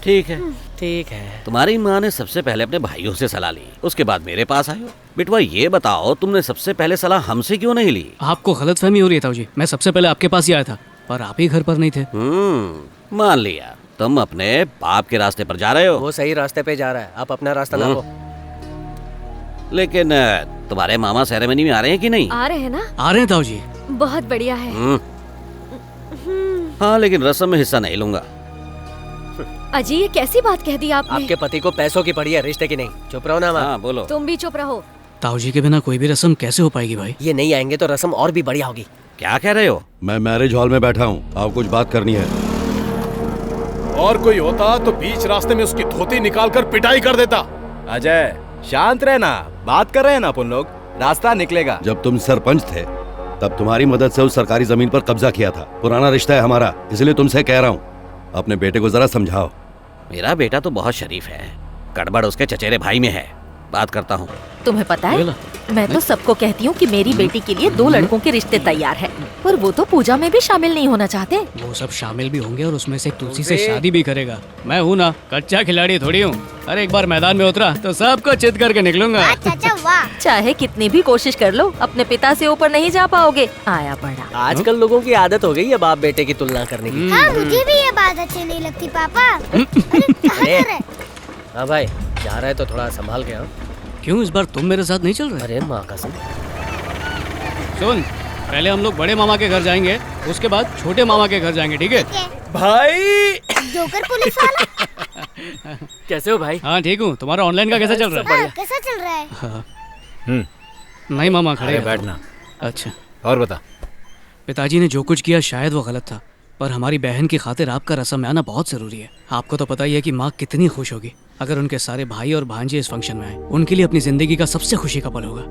ठीक है, ठीक है। तुम्हारी माँ ने सबसे पहले अपने भाइयों से सलाह ली, उसके बाद मेरे पास आए हो। बिटवा ये बताओ, तुमने सबसे पहले सलाह हमसे क्यों नहीं ली? आपको गलतफहमी हो रही है ताऊ जी, मैं सबसे पहले आपके पास ही आया था, पर आप ही घर पर नहीं थे। मान लिया, तुम अपने बाप के रास्ते पर जा रहे हो। वो सही रास्ते पे जा रहा है, आप अपना रास्ता नापो। लेकिन तुम्हारे मामा सेरेमनी में आ रहे हैं कि नहीं? आ रहे हैं ना? आ रहे हैं ताऊ जी। बहुत बढ़िया है। हाँ, लेकिन रस्म में हिस्सा नहीं लूंगा। अजी, ये कैसी बात कह दी आपने? आपके पति को पैसों की पड़ी है, रिश्ते की नहीं। चुप रहो ना। हाँ, बोलो। तुम भी चुप रहो। ताऊ जी के बिना कोई भी रस्म कैसे हो पाएगी भाई? ये नहीं आएंगे तो रस्म और भी बढ़िया होगी। क्या कह रहे हो? मैं मैरिज हॉल में बैठा हूँ, आप कुछ बात करनी है। और कोई होता तो बीच रास्ते में उसकी धोती निकाल कर पिटाई कर देता। अजय, शांत रहना, बात कर रहे हैं ना अपन लोग, रास्ता निकलेगा। जब तुम सरपंच थे तब तुम्हारी मदद से उस सरकारी जमीन पर कब्जा किया था। पुराना रिश्ता है हमारा, इसलिए तुमसे कह रहा हूँ, अपने बेटे को जरा समझाओ। मेरा बेटा तो बहुत शरीफ है, गड़बड़ उसके चचेरे भाई में है। बात करता हूँ। तुम्हें पता है, मैं तो सबको कहती हूँ कि मेरी बेटी के लिए 2 लड़कों के रिश्ते तैयार है, पर वो तो पूजा में भी शामिल नहीं होना चाहते। वो सब शामिल भी होंगे और उसमें से तुलसी से शादी भी करेगा। मैं हूँ ना, कच्चा खिलाड़ी थोड़ी हूँ। अरे एक बार मैदान में उतरा तो सबको चित करके निकलूंगा। चाहे कितनी भी कोशिश कर लो, अपने पिता से ऊपर नहीं जा पाओगे। आया बड़ा। आजकल लोगों की आदत हो गई है बाप बेटे की तुलना करने की। हाँ, मुझे भी ये बात अच्छी नहीं लगती पापा। अरे कहाँ जा रहे? हाँ भाई, जा रहा है तो थोड़ा संभाल के। हाँ, क्यों इस बार तुम मेरे साथ नहीं चल रहे? अरे माँ कसम। सुन, पहले हम लोग बड़े मामा के घर जाएंगे, उसके बाद छोटे मामा के घर जाएंगे, ठीक है? भाई जोकर पुलिस वाला। कैसे हो भाई? हाँ ठीक हूँ। तुम्हारा ऑनलाइन का कैसा चल रहा है? हाँ, कैसा चल रहा है? नहीं मामा, खड़े हैं। बैठना। अच्छा, और बता। पिताजी ने जो कुछ किया शायद वो गलत था, पर हमारी बहन की खातिर आपका रस्म में आना बहुत जरूरी है। आपको तो पता ही है कि माँ कितनी खुश होगी अगर उनके सारे भाई और भांजे इस फंक्शन में आए। उनके लिए अपनी जिंदगी का सबसे खुशी का पल होगा।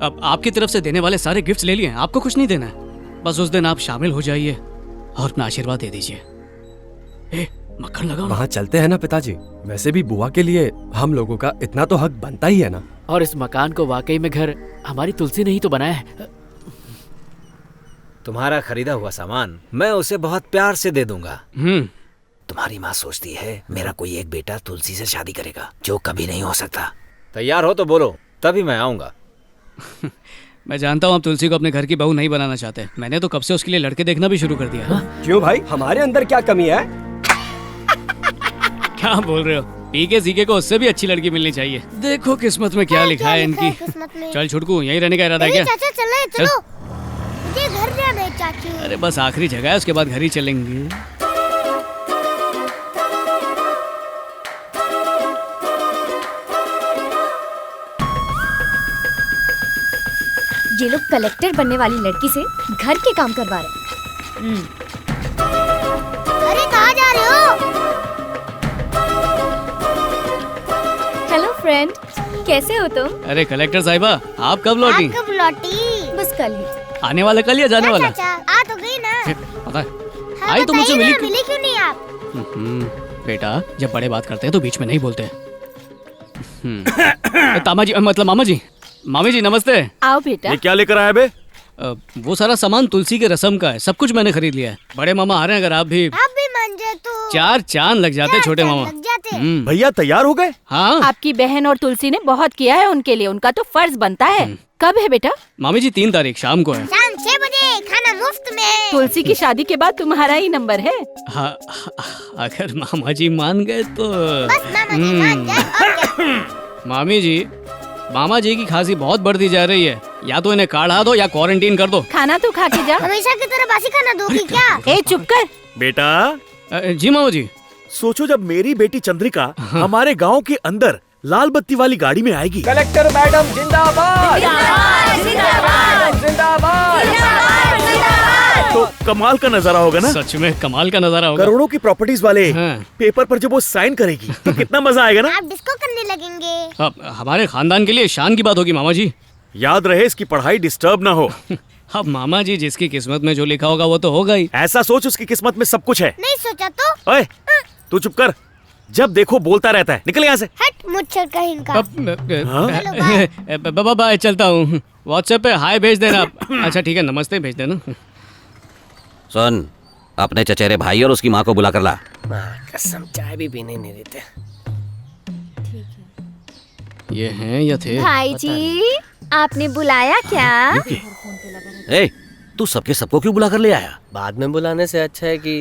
अब आपकी तरफ से देने वाले सारे गिफ्ट्स ले लिए हैं, आपको कुछ नहीं देना है। बस उस दिन आप शामिल हो जाइए और अपना आशीर्वाद दे दीजिए। मक्खन लगाओ। वहाँ चलते हैं ना पिताजी, वैसे भी बुआ के लिए हम लोगों का इतना तो हक बनता ही है ना। और इस मकान को वाकई में घर हमारी तुलसी ने ही तो बनाया है। तुम्हारा खरीदा हुआ सामान मैं उसे बहुत प्यार से दे दूंगा। तुम्हारी माँ सोचती है मेरा कोई एक बेटा तुलसी से शादी करेगा, जो कभी नहीं हो सकता। तैयार हो तो बोलो, तभी मैं आऊंगा। मैं जानता हूँ आप तुलसी को अपने घर की बहू नहीं बनाना चाहते। मैंने तो कब से उसके लिए लड़के देखना भी शुरू कर दिया। क्यों भाई, हमारे अंदर क्या कमी है? क्या बोल रहे हो? पीके सीके को उससे भी अच्छी लड़की मिलनी चाहिए। देखो किस्मत में क्या लिखा है इनकी। चल छुटकू, यहीं रहने का इरादा है क्या? चाचा चलो, मुझे घर जाना है चाचू। अरे बस आखिरी जगह है, उसके बाद घर ही चलेंगे। ये लोग कलेक्टर बनने वाली लड़की से घर के काम करवा रहे। अरे कहाँ जा रहे हो? हेलो फ्रेंड, कैसे हो तुम? अरे कलेक्टर साहिबा, आप कब लौटी? कब लौटी? बस कल ही। आने वाला कल या जाने वाला? चाचा आ तो गई ना। पता है, हाँ, आई तो मुझसे बताइए मिली ना, क्यों नहीं आप? बेटा, जब बड़े बात करते हैं तो बीच में नहीं बोलते। तामा जी, मतलब मामा जी। मामी जी नमस्ते। आओ बेटा। ये क्या लेकर आया बे? वो सारा सामान तुलसी के रस्म का है, सब कुछ मैंने खरीद लिया है। बड़े मामा आ रहे हैं, अगर आप भी मान जाए तो 4 चांद लग जाते छोटे मामा। भैया तैयार हो गए? हाँ। आपकी बहन और तुलसी ने बहुत किया है उनके लिए, उनका तो फर्ज बनता है। कब है बेटा? मामी जी 3 तारीख शाम को है। शाम 6 बजे, खाना मुफ्त में। तुलसी की शादी के बाद तुम्हारा ही नंबर है। हाँ, अगर मामा जी मान गए तो। बस मामा जी मान जाए और क्या? मामी जी, मामा जी की खांसी बहुत बढ़ती जा रही है, या तो इन्हें काढ़ा दो या क्वारंटीन कर दो। खाना तो खा के जा। हमेशा की तरह बासी खाना दोगी क्या? ए चुप कर। बेटा। जी मामा जी। सोचो जब मेरी बेटी चंद्रिका हमारे गांव के अंदर लाल बत्ती वाली गाड़ी में आएगी। कलेक्टर मैडम जिंदाबाद। तो कमाल का नजारा होगा ना? सच में कमाल का नजारा होगा। करोड़ों की प्रॉपर्टीज वाले पेपर पर जब वो साइन करेगी तो कितना मजा आएगा ना? आप डिस्को करने लगेंगे। अब हमारे खानदान के लिए शान की बात होगी मामा जी। याद रहे इसकी पढ़ाई डिस्टर्ब ना हो। अब मामा जी, जिसकी किस्मत में जो लिखा होगा वो तो होगा ही। ऐसा सोच उसकी किस्मत में सब कुछ है। नहीं सोचा तो? ओए, तू चुप कर, जब देखो बोलता रहता है। निकल यहाँ से। हट मुझे कहीं का। बाय, चलता हूँ। व्हाट्सएप पे हाय भेज देना। अच्छा ठीक है, नमस्ते भेज देना। सुन, अपने चचेरे भाई और उसकी माँ को बुला कर ला। कसम चाय भी पीने नहीं देते। ये हैं या थे? भाई जी आपने बुलाया क्या? ए, तू सबके सबको क्यों बुला कर ले आया? बाद में बुलाने से अच्छा है कि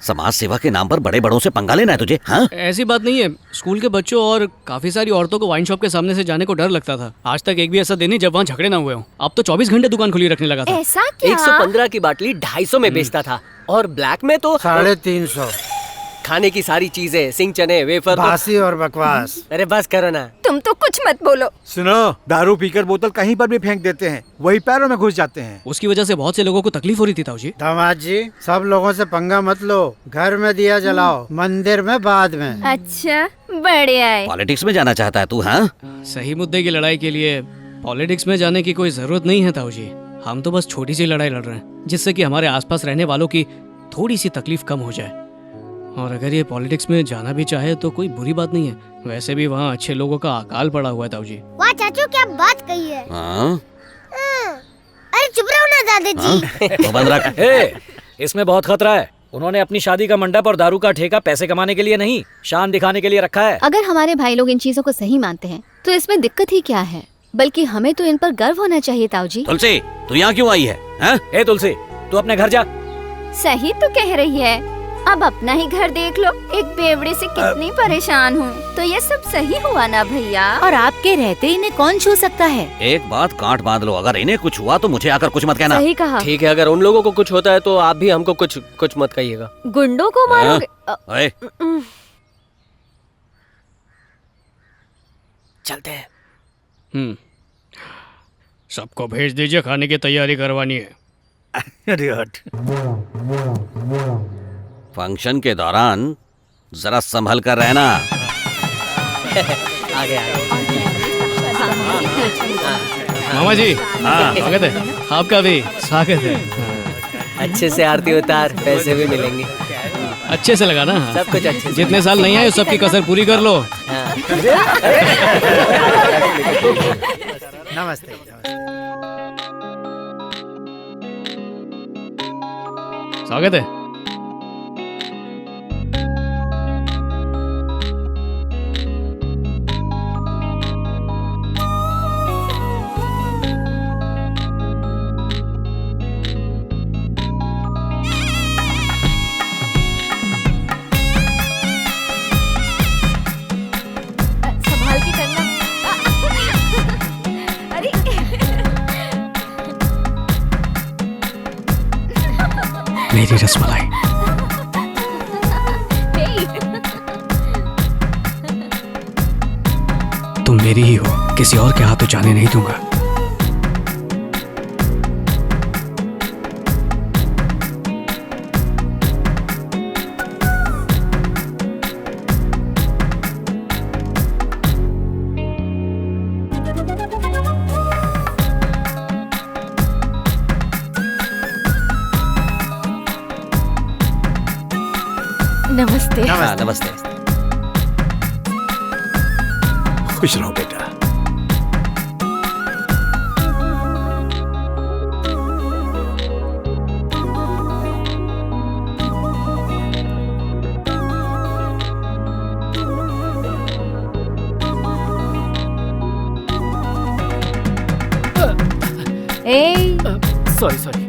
समाज सेवा के नाम पर बड़े बड़ों से पंगा लेना है तुझे? हाँ, ऐसी बात नहीं है। स्कूल के बच्चों और काफी सारी औरतों को वाइन शॉप के सामने से जाने को डर लगता था। आज तक एक भी ऐसा दिन नहीं जब वहाँ झगड़े ना हुए हों। अब तो 24 घंटे दुकान खुली रखने लगा था। ऐसा क्या? 115 की बाटली 250 में बेचता था और ब्लैक में तो 350। खाने की सारी चीजें, सिंग चने, वेफर, बासी और बकवास। अरे बस करो ना। तुम तो कुछ मत बोलो। सुनो, दारू पीकर बोतल कहीं पर भी फेंक देते हैं, वही पैरों में घुस जाते हैं। उसकी वजह से बहुत से लोगों को तकलीफ हो रही थी ताऊ जी। दामाद जी, सब लोगों से पंगा मत लो। घर में दिया जलाओ, मंदिर में बाद में। अच्छा बढ़िया है। पॉलिटिक्स में जाना चाहता है तू? हाँ, सही मुद्दे की लड़ाई के लिए पॉलिटिक्स में जाने की कोई जरूरत नहीं है ताऊ जी। हम तो बस छोटी सी लड़ाई लड़ रहे हैं जिससे कि हमारे आसपास रहने वालों की थोड़ी सी तकलीफ कम हो जाए। और अगर ये पॉलिटिक्स में जाना भी चाहे तो कोई बुरी बात नहीं है। वैसे भी वहाँ अच्छे लोगों का अकाल पड़ा हुआ है ताऊ जी। वाह चाचू क्या बात कही है। हाँ? अरे चुप रहो ना दादा जी। तो बंद रख। इसमें बहुत खतरा है। उन्होंने अपनी शादी का मंडप और दारू का ठेका पैसे कमाने के लिए नहीं, शान दिखाने के लिए रखा है। अगर हमारे भाई लोग इन चीजों को सही मानते हैं तो इसमें दिक्कत ही क्या है? बल्कि हमें तो इन पर गर्व होना चाहिए ताऊ जी। तुलसी, तू यहाँ क्यों आई है? हाँ? ए तुलसी, तू अपने घर जा। सही तो कह रही है। अब अपना ही घर देख लो, एक बेवड़े से कितनी परेशान हूँ। तो ये सब सही हुआ ना भैया? और आपके रहते इन्हें कौन छू सकता है? एक बात काट बांध लो, अगर इन्हें कुछ हुआ तो मुझे आकर कुछ मत कहना। सही कहा। ठीक है, अगर उन लोगों को कुछ होता है तो आप भी हमको कुछ मत कहिएगा। गुंडों को मारोगे? ओए, चलते हैं। सबको भेज दीजिए, खाने की तैयारी करवानी है। फंक्शन के दौरान जरा संभल कर रहना। आगे मामा जी स्वागत है। आपका भी स्वागत है। अच्छे से आरती उतार, पैसे भी मिलेंगे। अच्छे से लगाना। सब कुछ अच्छे से। जितने साल नहीं आए सबकी कसर पूरी कर लो। नमस्ते। स्वागत है। संभाल के करना। अरे मेरी रसमलाई। तुम मेरी ही हो, किसी और के हाथों जाने नहीं दूंगा। नमस्ते। हाँ, नमस्ते। खुश रहो बेटा। सॉरी।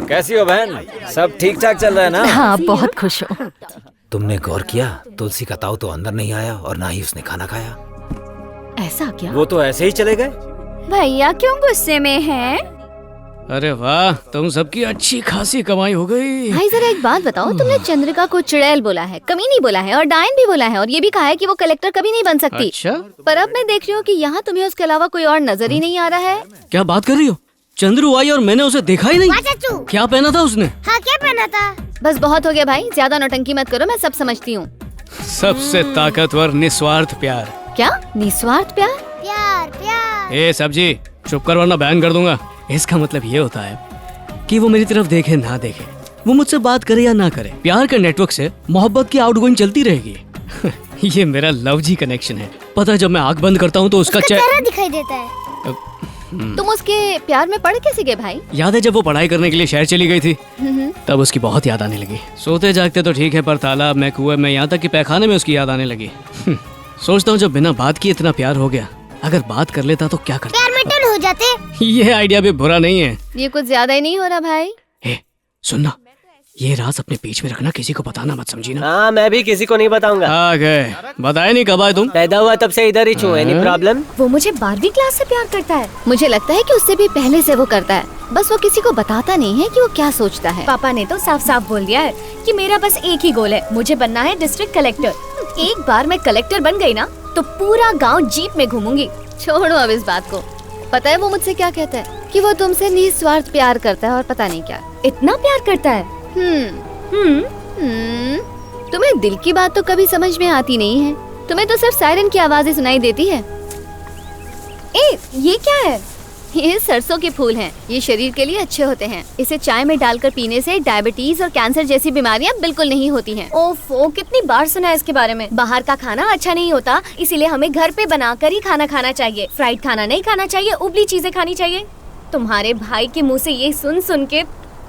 कैसी हो बहन? सब ठीक ठाक चल रहा है ना? हाँ, बहुत खुश हूँ। तुमने गौर किया, तुलसी का ताऊ तो अंदर नहीं आया और ना ही उसने खाना खाया। ऐसा क्या? वो तो ऐसे ही चले गए। भैया क्यों गुस्से में हैं? अरे वाह, तुम सबकी अच्छी खासी कमाई हो गई। भाई जरा एक बात बताओ, तुमने चंद्रिका को चुड़ैल बोला है, कमीनी बोला है और डायन भी बोला है और ये भी कहा है कि वो कलेक्टर कभी नहीं बन सकती। अच्छा? पर अब मैं देख रही हूँ कि यहाँ तुम्हें उसके अलावा कोई और नजर ही नहीं आ रहा है। क्या बात कर रही हो? चंद्रू आई और मैंने उसे देखा ही नहीं। चाचू क्या पहना था उसने? हाँ क्या पहना था? बस बहुत हो गया भाई, ज्यादा नौटंकी मत करो, मैं सब समझती हूँ। सबसे ताकतवर निस्वार्थ प्यार। क्या निस्वार्थ प्यार? प्यार प्यार। ए सब्जी, चुप कर वरना बैन कर दूंगा। इसका मतलब ये होता है कि वो मेरी तरफ देखे ना देखे, वो मुझसे बात करे या ना करे, प्यार के नेटवर्क से मोहब्बत की आउटगोइंग चलती रहेगी। ये मेरा लव जी कनेक्शन है, पर पता है जब मैं आंख बंद करता हूँ तो उसका चेहरा दिखाई देता है। तुम उसके प्यार में पड़ कैसे गए भाई? याद है जब वो पढ़ाई करने के लिए शहर चली गई थी, तब उसकी बहुत याद आने लगी। सोते जागते तो ठीक है, पर तालाब में, कुएं में, यहाँ तक कि पैखाने में उसकी याद आने लगी। सोचता हूँ जब बिना बात किए इतना प्यार हो गया, अगर बात कर लेता तो क्या करता। प्यार में टन हो जाते। ये आइडिया भी बुरा नहीं है। ये कुछ ज्यादा ही नहीं हो रहा भाई? सुनना, ये राज अपने बीच में रखना, किसी को बताना मत, समझी ना? हाँ, मैं भी किसी को नहीं बताऊंगा। बताया नहीं, कब आए तुम? पैदा हुआ तब से इधर ही छू। Any problem? वो मुझे 12वीं क्लास से प्यार करता है। मुझे लगता है कि उससे भी पहले से वो करता है, बस वो किसी को बताता नहीं है कि वो क्या सोचता है। पापा ने तो साफ साफ बोल दिया है कि मेरा बस एक ही गोल है, मुझे बनना है डिस्ट्रिक्ट कलेक्टर। एक बार मैं कलेक्टर बन गई ना तो पूरा गाँव जीप में घूमूंगी। छोड़ो अब इस बात को। पता है वो मुझसे क्या कहता है? कि वो तुमसे निस्वार्थ प्यार करता है और पता नहीं क्या। इतना प्यार करता है? तुम्हें दिल की बात तो कभी समझ में आती नहीं है, तुम्हें तो सिर्फ सायरन की आवाजें सुनाई देती है। ये क्या है? ये सरसों के फूल हैं। ये शरीर के लिए अच्छे होते हैं। इसे चाय में डालकर पीने से डायबिटीज और कैंसर जैसी बीमारियां बिल्कुल नहीं होती हैं। ओफो, कितनी बार सुना है इसके बारे में। बाहर का खाना अच्छा नहीं होता, इसीलिए हमें घर पे बनाकर ही खाना खाना चाहिए। फ्राइड खाना नहीं खाना चाहिए, उबली चीजें खानी चाहिए। तुम्हारे भाई के मुँह से ये सुन सुन के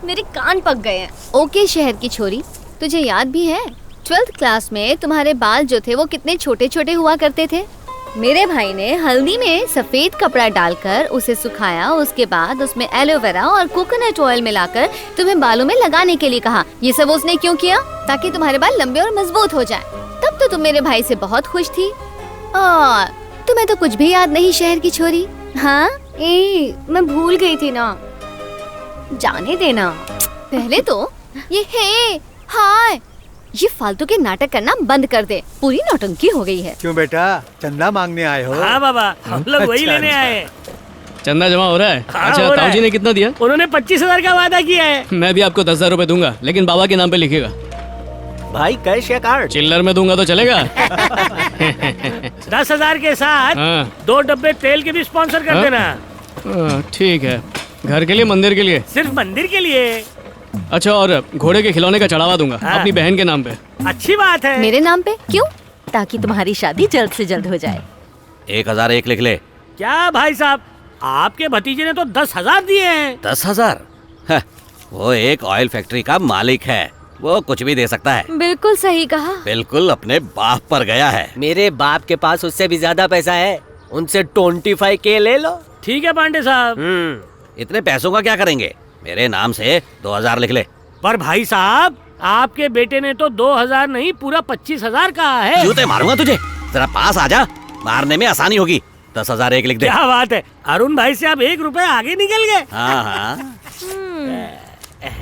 मेरे कान पक गए हैं। ओके शहर की छोरी, तुझे याद भी है 12th क्लास में तुम्हारे बाल जो थे वो कितने छोटे छोटे हुआ करते थे? मेरे भाई ने हल्दी में सफेद कपड़ा डालकर उसे सुखाया, उसके बाद उसमें एलोवेरा और कोकोनट ऑयल मिलाकर तुम्हें बालों में लगाने के लिए कहा। ये सब उसने क्यों किया? ताकि तुम्हारे बाल लंबे और मजबूत हो जाएं। तब तो तुम मेरे भाई से बहुत खुश थी। और तुम्हें तो कुछ भी याद नहीं शहर की छोरी। हाँ, मैं भूल गई थी ना, जाने देना। पहले तो ये हे हाय ये फालतू के नाटक करना बंद कर दे, पूरी नौटंकी हो गई है। क्यों बेटा, चंदा मांगने आए हो? हाँ बाबा, हम लोग वही लेने आए। चंदा जमा हो रहा है? हाँ, अच्छा, ताऊ जी ने कितना दिया? उन्होंने 25,000 का वादा किया है। मैं भी आपको 10,000 रुपए दूंगा, लेकिन बाबा के नाम पे लिखेगा। भाई कैश या कार्ड? चिल्लर में दूंगा तो चलेगा? 10,000 के साथ 2 डब्बे तेल के भी स्पॉन्सर कर देना। ठीक है। घर के लिए, मंदिर के लिए? सिर्फ मंदिर के लिए। अच्छा, और घोड़े के खिलौने का चढ़ावा दूंगा अपनी बहन के नाम पे। अच्छी बात है। मेरे नाम पे क्यों? ताकि तुम्हारी शादी जल्द से जल्द हो जाए। 1,001 लिख ले। क्या भाई साहब, आपके भतीजे ने तो 10,000 दिए हैं। 10,000? वो एक ऑयल फैक्ट्री का मालिक है, वो कुछ भी दे सकता है। बिल्कुल सही कहा। बिल्कुल अपने बाप पर गया है। मेरे बाप के पास उससे भी ज्यादा पैसा है, उनसे 25K ले लो। ठीक है पांडे साहब। इतने पैसों का क्या करेंगे? मेरे नाम से 2,000 लिख ले। पर भाई साहब, आपके बेटे ने तो 2,000 नहीं, पूरा 25,000 कहा है। जूते मारूंगा तुझे, जरा पास आ जा, मारने में आसानी होगी। 10,001 लिख दे। क्या बात है, अरुण भाई से आप 1 रुपए आगे निकल गए। हाँ हाँ।